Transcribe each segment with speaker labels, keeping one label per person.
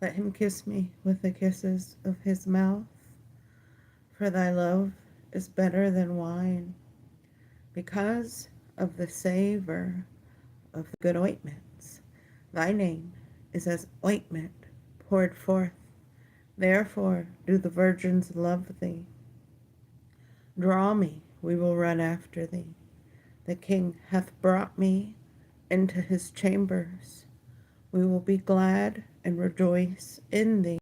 Speaker 1: Let him kiss me with the kisses of his mouth, for thy love is better than wine, because of the savor of the good ointments. Thy name is as ointment poured forth. Therefore do the virgins love thee. Draw me, we will run after thee. The King hath brought me into his chambers. We will be glad and rejoice in thee.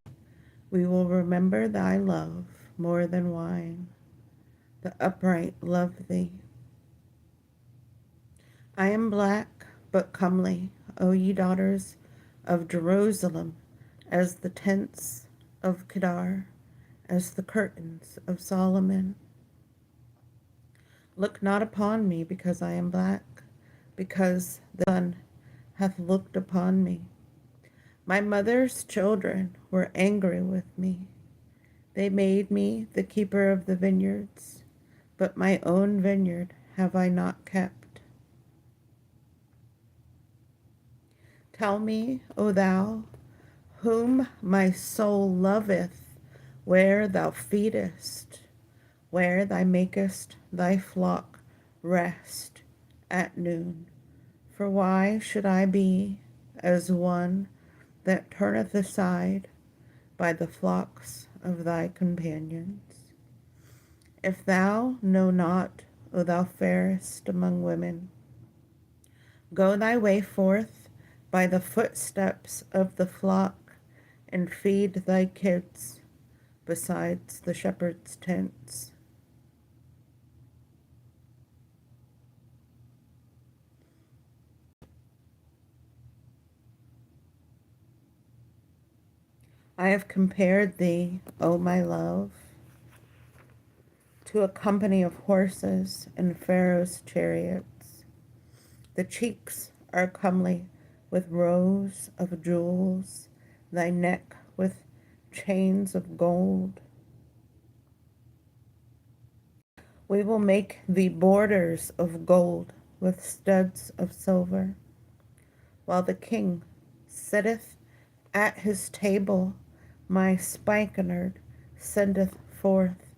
Speaker 1: We will remember thy love more than wine. The upright love thee. I am black, but comely, O ye daughters of Jerusalem, as the tents of Kedar, as the curtains of Solomon. Look not upon me because I am black, because the sun hath looked upon me. My mother's children were angry with me. They made me the keeper of the vineyards, but my own vineyard have I not kept. Tell me, O thou, whom my soul loveth, where thou feedest, where thou makest thy flock rest at noon. For why should I be as one that turneth aside by the flocks of thy companions? If thou know not, O thou fairest among women, go thy way forth by the footsteps of the flock, and feed thy kids besides the shepherd's tents. I have compared thee, O my love, to a company of horses in Pharaoh's chariots. The cheeks are comely with rows of jewels, thy neck with chains of gold. We will make thee borders of gold with studs of silver, while the king sitteth at his table. My spikenard sendeth forth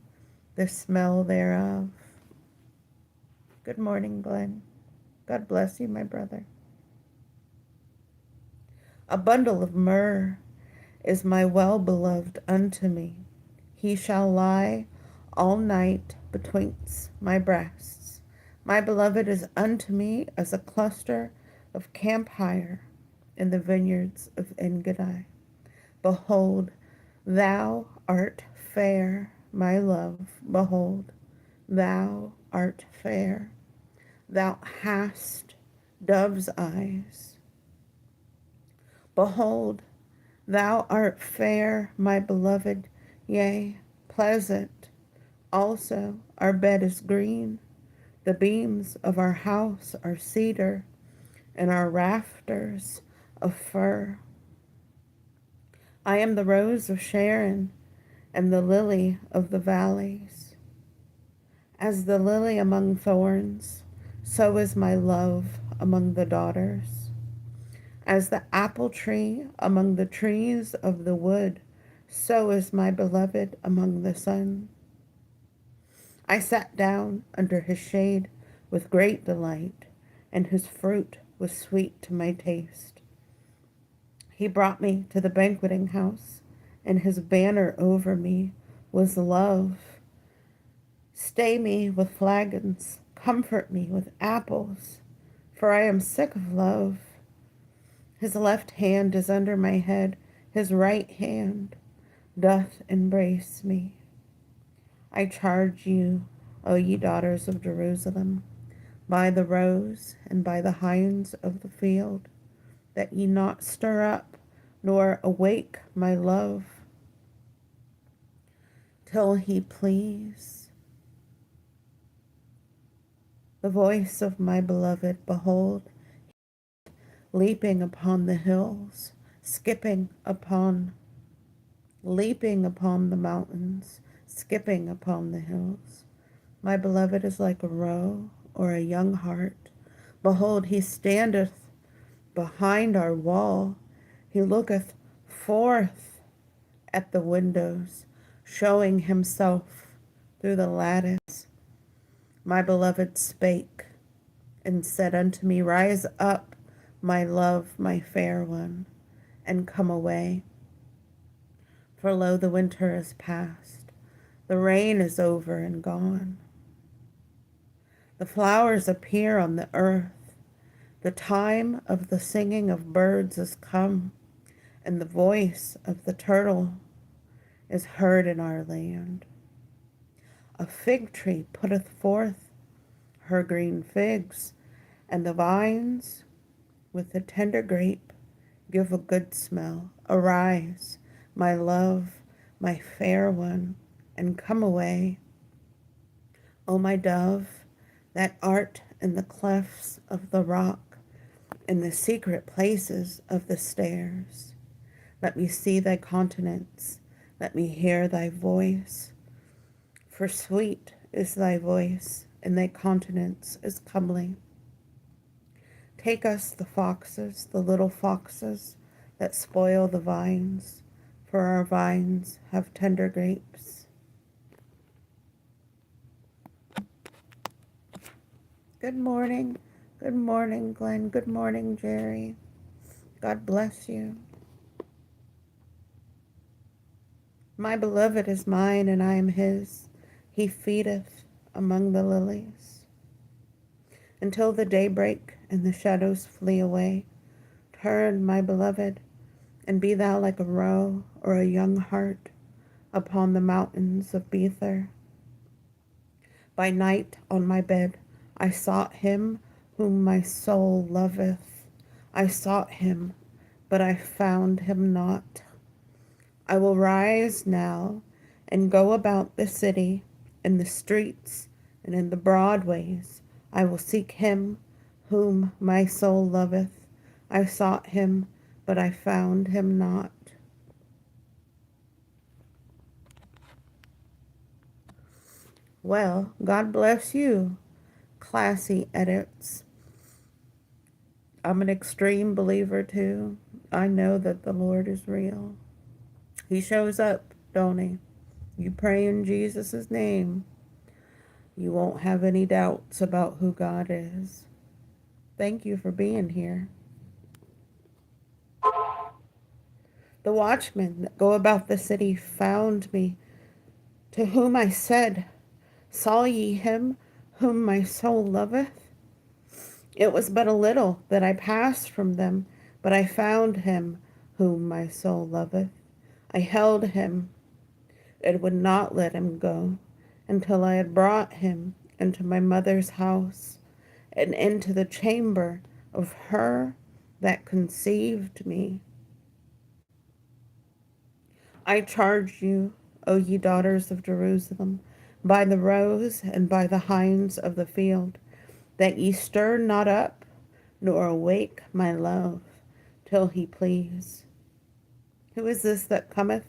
Speaker 1: the smell thereof. Good morning, Glenn. God bless you, my brother. A bundle of myrrh is my well-beloved unto me. He shall lie all night betwixt my breasts. My beloved is unto me as a cluster of camphire in the vineyards of Engedi. Behold, thou art fair, my love. Behold, thou art fair. Thou hast dove's eyes. Behold, thou art fair, my beloved, yea, pleasant. Also, our bed is green. The beams of our house are cedar, and our rafters of fir. I am the rose of Sharon and the lily of the valleys. As the lily among thorns, so is my love among the daughters. As the apple tree among the trees of the wood, so is my beloved among the sun. I sat down under his shade with great delight, and his fruit was sweet to my taste. He brought me to the banqueting house, and his banner over me was love. Stay me with flagons, comfort me with apples, for I am sick of love. His left hand is under my head, his right hand doth embrace me. I charge you, O ye daughters of Jerusalem, by the roes and by the hinds of the field, that ye not stir up nor awake my love, till he please. The voice of my beloved, behold, leaping upon the hills, leaping upon the mountains, skipping upon the hills. My beloved is like a roe or a young hart. Behold, he standeth behind our wall. He looketh forth at the windows, showing himself through the lattice. My beloved spake and said unto me, Rise up, my love, my fair one, and come away. For lo, the winter is past, the rain is over and gone. The flowers appear on the earth, the time of the singing of birds is come, and the voice of the turtle is heard in our land. A fig tree putteth forth her green figs, and the vines with the tender grape give a good smell. Arise, my love, my fair one, and come away. O my dove, that art in the clefts of the rock, in the secret places of the stairs. Let me see thy countenance, let me hear thy voice. For sweet is thy voice, and thy countenance is comely. Take us the foxes, the little foxes that spoil the vines, for our vines have tender grapes. Good morning, Glenn. Good morning, Jerry. God bless you. My beloved is mine, and I am his. He feedeth among the lilies. Until the daybreak and the shadows flee away, turn, my beloved, and be thou like a roe or a young hart upon the mountains of Bether. By night on my bed I sought him whom my soul loveth. I sought him, but I found him not. I will rise now and go about the city, in the streets and in the broad ways. I will seek him whom my soul loveth. I sought him, but I found him not. Well, God bless you, Classy Edits. I'm an extreme believer too. I know that the Lord is real. He shows up, don't he? You pray in Jesus' name, you won't have any doubts about who God is. Thank you for being here. The watchmen that go about the city found me, to whom I said, Saw ye him whom my soul loveth? It was but a little that I passed from them, but I found him whom my soul loveth. I held him and would not let him go until I had brought him into my mother's house and into the chamber of her that conceived me. I charge you, O ye daughters of Jerusalem, by the roes and by the hinds of the field, that ye stir not up, nor awake my love, till he please. Who is this that cometh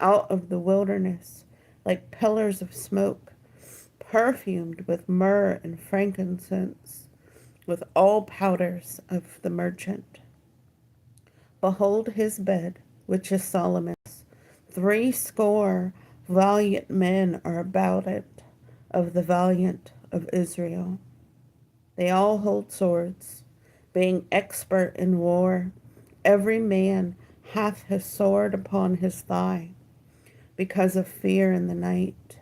Speaker 1: out of the wilderness, like pillars of smoke, perfumed with myrrh and frankincense, with all powders of the merchant? Behold his bed, which is Solomon's. 80 valiant men are about it, of the valiant of Israel. They all hold swords, being expert in war. Every man hath his sword upon his thigh, because of fear in the night.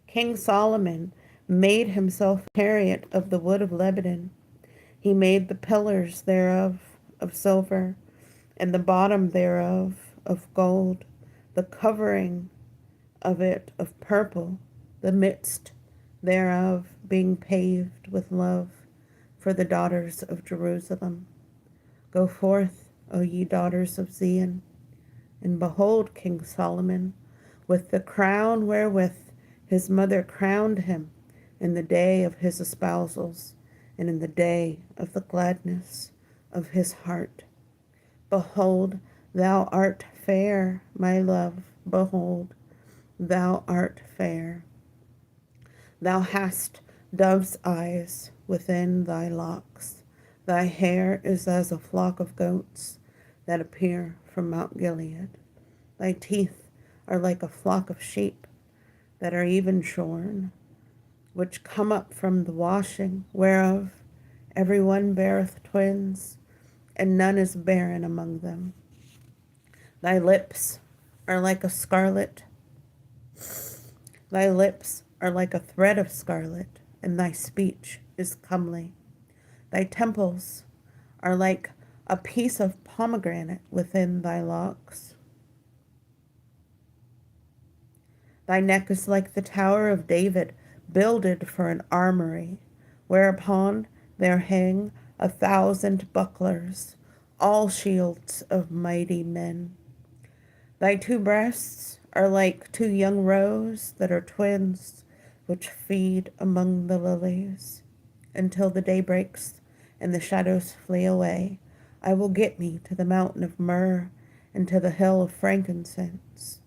Speaker 1: King Solomon made himself a chariot of the wood of Lebanon. He made the pillars thereof of silver, and the bottom thereof of gold, the covering of it of purple, the midst thereof being paved with love for the daughters of Jerusalem. Go forth, O ye daughters of Zion, and behold King Solomon, with the crown wherewith his mother crowned him in the day of his espousals, and in the day of the gladness of his heart. Behold, thou art fair, my love, behold, thou art fair. Thou hast dove's eyes within thy locks. Thy hair is as a flock of goats that appear from Mount Gilead. Thy teeth are like a flock of sheep that are even shorn, which come up from the washing, whereof every one beareth twins, and none is barren among them. Thy lips are like a scarlet, thy lips are like a thread of scarlet, and thy speech is comely. Thy temples are like a piece of pomegranate within thy locks. Thy neck is like the tower of David, builded for an armory, whereupon there hang 1,000 bucklers, all shields of mighty men. Thy two breasts are like two young roes that are twins, which feed among the lilies. Until the day breaks and the shadows flee away, I will get me to the mountain of myrrh and to the hill of frankincense.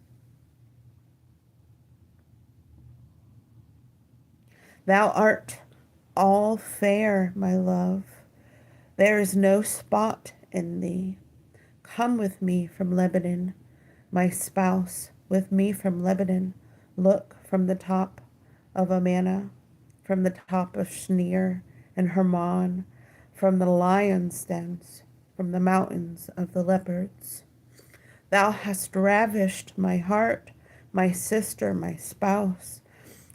Speaker 1: Thou art all fair, my love. There is no spot in thee. Come with me from Lebanon, my spouse, with me from Lebanon. Look from the top of Amana, from the top of Shnir and Hermon, from the lion's dens, from the mountains of the leopards. Thou hast ravished my heart, my sister, my spouse.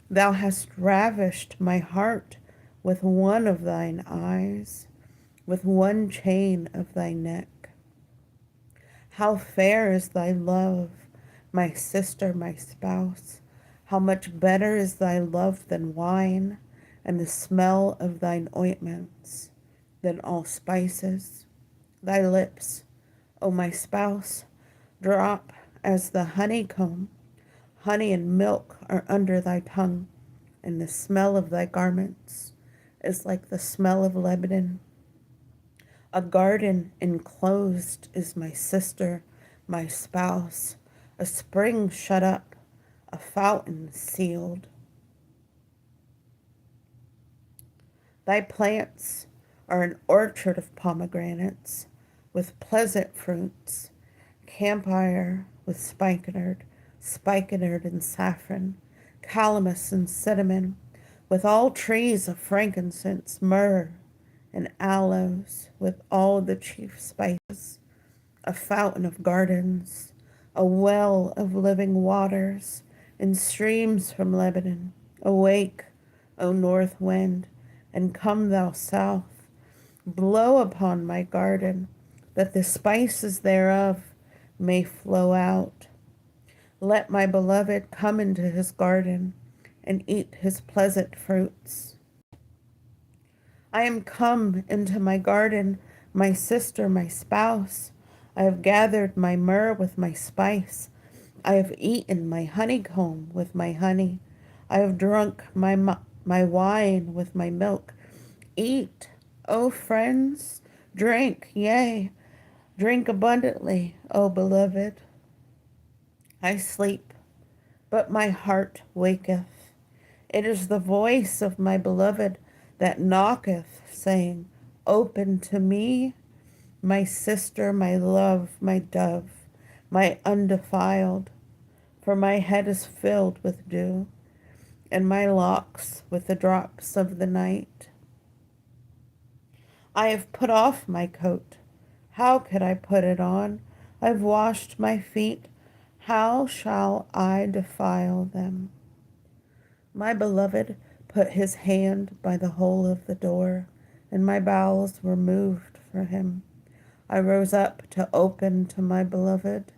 Speaker 1: Thou hast ravished my heart with one of thine eyes, with one chain of thy neck. How fair is thy love, my sister, my spouse. How much better is thy love than wine, and the smell of thine ointments than all spices. Thy lips, O my spouse, drop as the honeycomb. Honey and milk are under thy tongue, and the smell of thy garments is like the smell of Lebanon. A garden enclosed is my sister, my spouse, a spring shut up, a fountain sealed. Thy plants are an orchard of pomegranates with pleasant fruits, camphire with spikenard and saffron, calamus and cinnamon, with all trees of frankincense, myrrh, and aloes, with all the chief spices, a fountain of gardens, a well of living waters, and streams from Lebanon. Awake, O north wind, and come thou south. Blow upon my garden, that the spices thereof may flow out. Let my beloved come into his garden and eat his pleasant fruits. I am come into my garden, my sister, my spouse. I have gathered my myrrh with my spice. I have eaten my honeycomb with my honey. I have drunk my wine with my milk. Eat, O friends, drink, yea, drink abundantly, O beloved. I sleep, but my heart waketh. It is the voice of my beloved that knocketh, saying, Open to me, my sister, my love, my dove, my undefiled. For my head is filled with dew, and my locks with the drops of the night. I have put off my coat. How could I put it on? I've washed my feet. How shall I defile them? My beloved put his hand by the hole of the door, and my bowels were moved for him. I rose up to open to my beloved,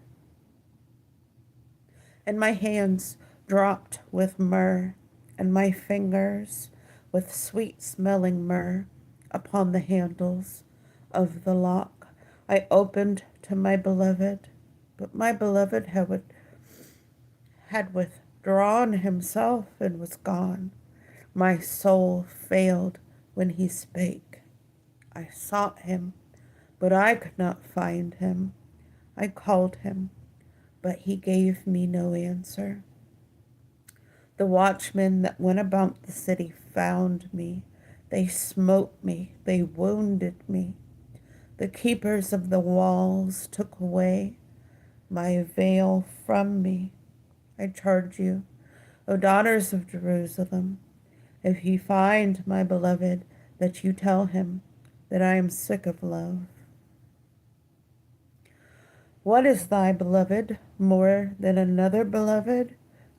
Speaker 1: and my hands dropped with myrrh, and my fingers with sweet-smelling myrrh upon the handles of the lock. I opened to my beloved, but my beloved had withdrawn himself and was gone. My soul failed when he spake. I sought him, but I could not find him. I called him, but he gave me no answer. The watchmen that went about the city found me. They smote me, they wounded me. The keepers of the walls took away my veil from me. I charge you, O daughters of Jerusalem, if ye find my beloved, that you tell him that I am sick of love. What is thy beloved more than another beloved,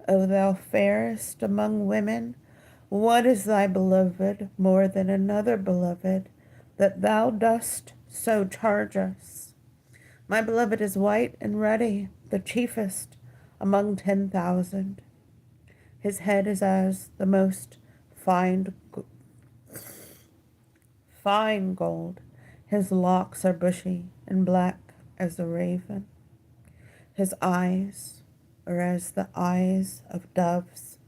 Speaker 1: O thou fairest among women? What is thy beloved more than another beloved, that thou dost so charge us? My beloved is white and ruddy, the chiefest among 10,000. His head is as the most fine gold. His locks are bushy and black as a raven. His eyes are as the eyes of doves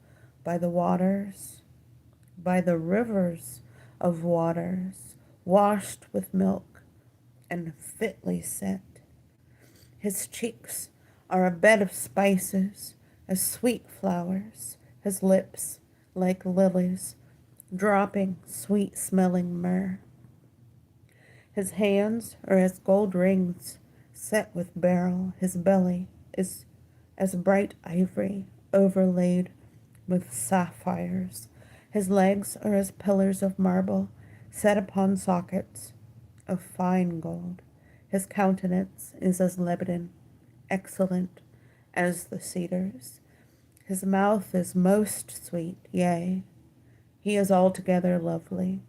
Speaker 1: by the waters, by the rivers of waters, washed with milk and fitly set. His cheeks are a bed of spices, as sweet flowers, his lips like lilies, dropping sweet-smelling myrrh. His hands are as gold rings set with beryl. His belly is as bright ivory overlaid with sapphires. His legs are as pillars of marble set upon sockets of fine gold. His countenance is as Lebanon, excellent as the cedars. His mouth is most sweet, yea, he is altogether lovely.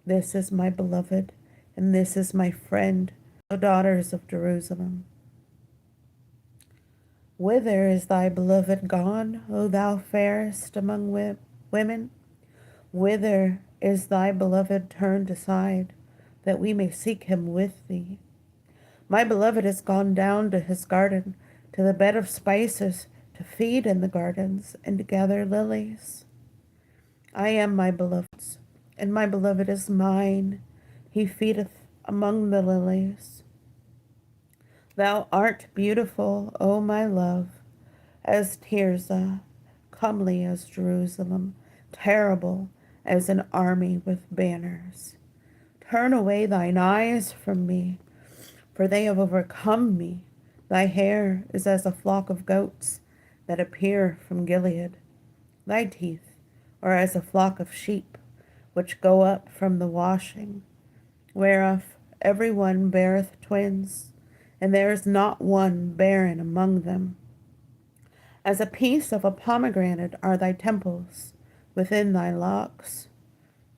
Speaker 1: This is my beloved, and this is my friend, O daughters of Jerusalem. Whither is thy beloved gone, O thou fairest among women? Whither is thy beloved turned aside, that we may seek him with thee? My beloved is gone down to his garden, to the bed of spices, to feed in the gardens, and to gather lilies. I am my beloved's, and my beloved is mine. He feedeth among the lilies. Thou art beautiful, O my love, as Tirzah, comely as Jerusalem, terrible as an army with banners. Turn away thine eyes from me, for they have overcome me. Thy hair is as a flock of goats that appear from Gilead. Thy teeth are as a flock of sheep which go up from the washing, whereof every one beareth twins, and there is not one barren among them. As a piece of a pomegranate are thy temples within thy locks.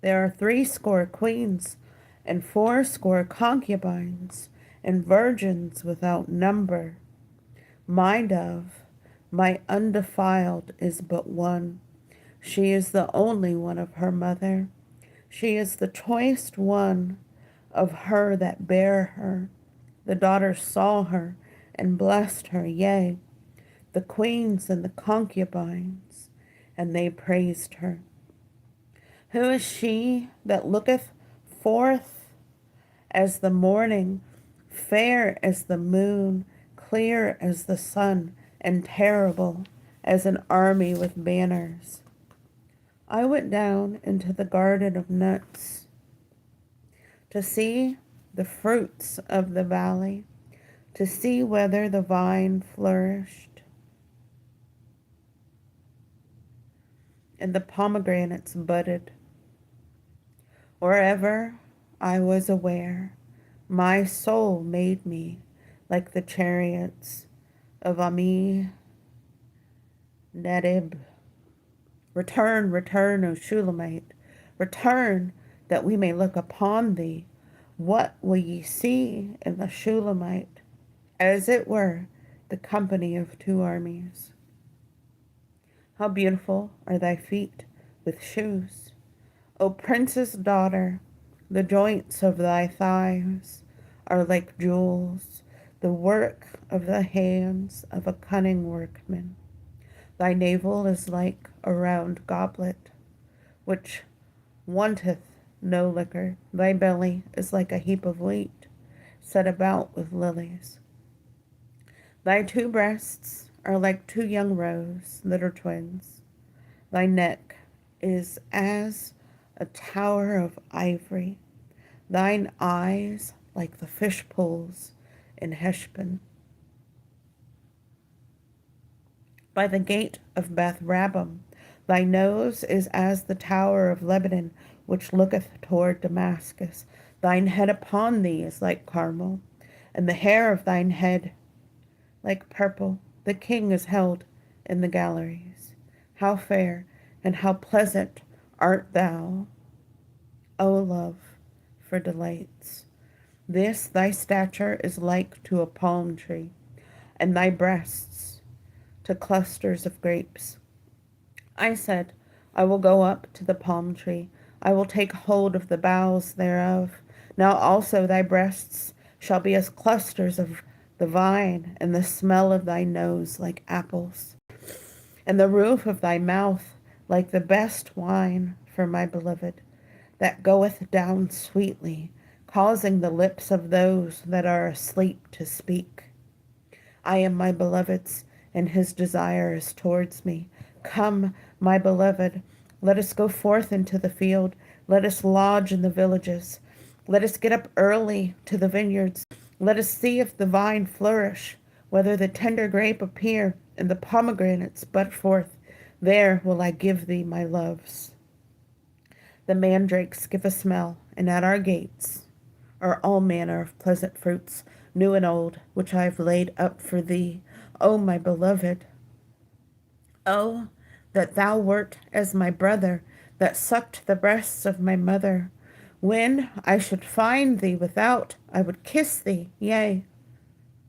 Speaker 1: There are 80 queens, and 80 concubines, and virgins without number. My dove, my undefiled, is but one. She is the only one of her mother. She is the choice one of her that bare her. The daughters saw her and blessed her, yea, the queens and the concubines, and they praised her. Who is she that looketh forth as the morning, fair as the moon, clear as the sun, and terrible as an army with banners? I went down into the garden of nuts to see the fruits of the valley, to see whether the vine flourished and the pomegranates budded. Wherever I was aware, my soul made me like the chariots of Ami Nadib. Return, return, O Shulamite, return, that we may look upon thee. What will ye see in the Shulamite? As it were, the company of 2 armies. How beautiful are thy feet with shoes, O princess daughter! The joints of thy thighs are like jewels, the work of the hands of a cunning workman. Thy navel is like a round goblet, which wanteth no liquor. Thy belly is like a heap of wheat, set about with lilies. Thy 2 breasts are like 2 young roes that are twins. Thy neck is as a tower of ivory, thine eyes like the fish pools in Heshbon. By the gate of Beth Rabbim, thy nose is as the tower of Lebanon, which looketh toward Damascus. Thine head upon thee is like Carmel, and the hair of thine head like purple. The king is held in the galleries. How fair and how pleasant art thou, O love, for delights. This thy stature is like to a palm tree, and thy breasts to clusters of grapes. I said, I will go up to the palm tree. I will take hold of the boughs thereof. Now also thy breasts shall be as clusters of the vine, and the smell of thy nose like apples, and the roof of thy mouth like the best wine for my beloved, that goeth down sweetly, causing the lips of those that are asleep to speak. I am my beloved's, and his desire is towards me. Come, my beloved, let us go forth into the field. Let us lodge in the villages. Let us get up early to the vineyards. Let us see if the vine flourish, whether the tender grape appear, and the pomegranates bud forth. There will I give thee my loves. The mandrakes give a smell, and at our gates are all manner of pleasant fruits, new and old, which I have laid up for thee, O my beloved. Oh, that thou wert as my brother, that sucked the breasts of my mother. When I should find thee without, I would kiss thee, yea,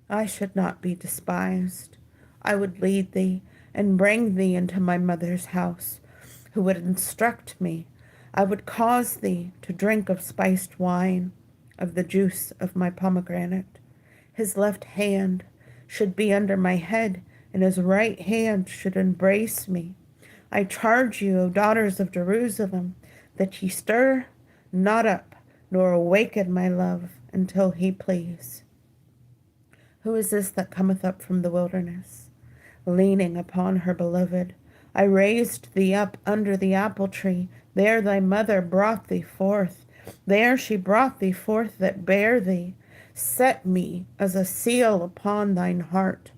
Speaker 1: I should not be despised. I would lead thee and bring thee into my mother's house, who would instruct me. I would cause thee to drink of spiced wine, of the juice of my pomegranate. His left hand should be under my head, and his right hand should embrace me. I charge you, O daughters of Jerusalem, that ye stir not up, nor awaken my love, until he please. Who is this that cometh up from the wilderness, leaning upon her beloved? I raised thee up under the apple tree. There thy mother brought thee forth. There she brought thee forth that bare thee. Set me as a seal upon thine heart,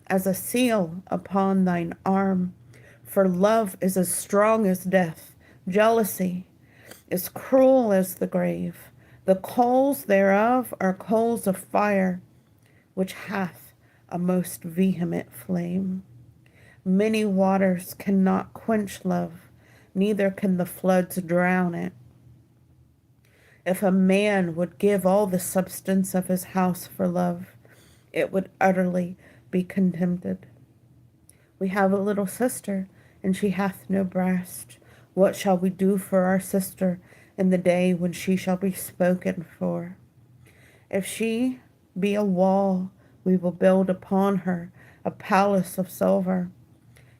Speaker 1: as a seal upon thine arm. For love is as strong as death. Jealousy is cruel as the grave. The coals thereof are coals of fire, which hath a most vehement flame. Many waters cannot quench love, neither can the floods drown it. If a man would give all the substance of his house for love, it would utterly be contemned. We have a little sister, and she hath no breast. What shall we do for our sister in the day when she shall be spoken for? If she be a wall, we will build upon her a palace of silver.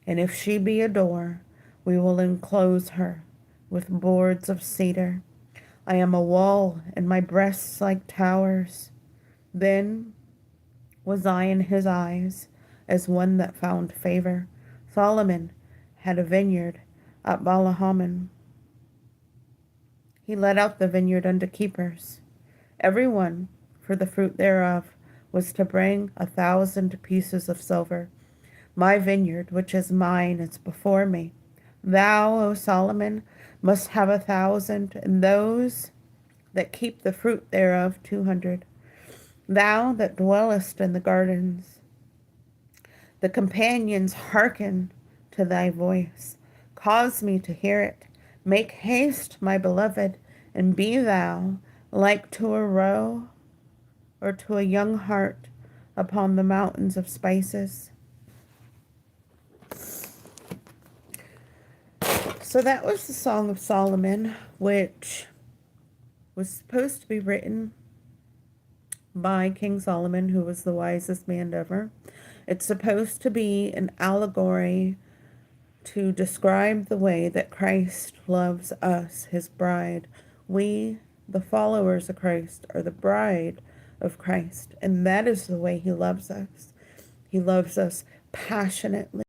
Speaker 1: And if she be a door, we will enclose her with boards of cedar. I am a wall, and my breasts like towers. Then was I in his eyes as one that found favor. Solomon had a vineyard at Balahaman. He let out the vineyard unto keepers. Every one for the fruit thereof was to bring 1,000 pieces of silver. My vineyard, which is mine, is before me. Thou, O Solomon, must have 1,000, and those that keep the fruit thereof 200. Thou that dwellest in the gardens, the companions hearken to thy voice. Cause me to hear it. Make haste, my beloved, and be thou like to a roe or to a young hart upon the mountains of spices. So that was the Song of Solomon, which was supposed to be written by King Solomon, who was the wisest man ever. It's supposed to be an allegory to describe the way that Christ loves us, his bride. We, the followers of Christ, are the bride of Christ, and that is the way he loves us. He loves us passionately.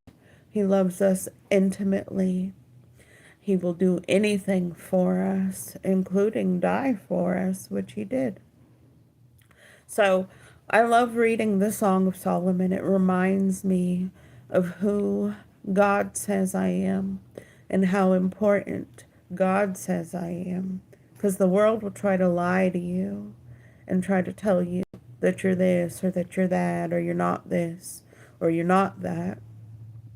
Speaker 1: He loves us intimately. He will do anything for us, including die for us, which he did. So I love reading the Song of Solomon. It reminds me of who God says I am and how important God says I am. Because the world will try to lie to you and try to tell you that you're this or that you're that or you're not this or you're not that.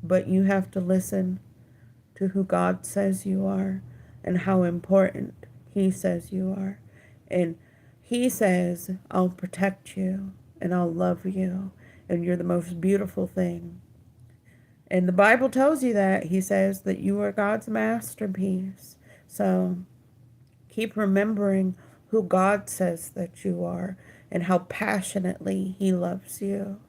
Speaker 1: But you have to listen to who God says you are and how important he says you are. And he says, I'll protect you and I'll love you and you're the most beautiful thing. And the Bible tells you that. He says that you are God's masterpiece. So keep remembering who God says that you are and how passionately he loves you.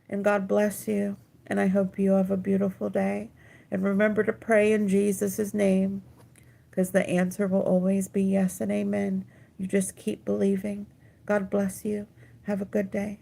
Speaker 1: And God bless you. And I hope you have a beautiful day. And remember to pray in Jesus' name, because the answer will always be yes and amen. You just keep believing. God bless you. Have a good day.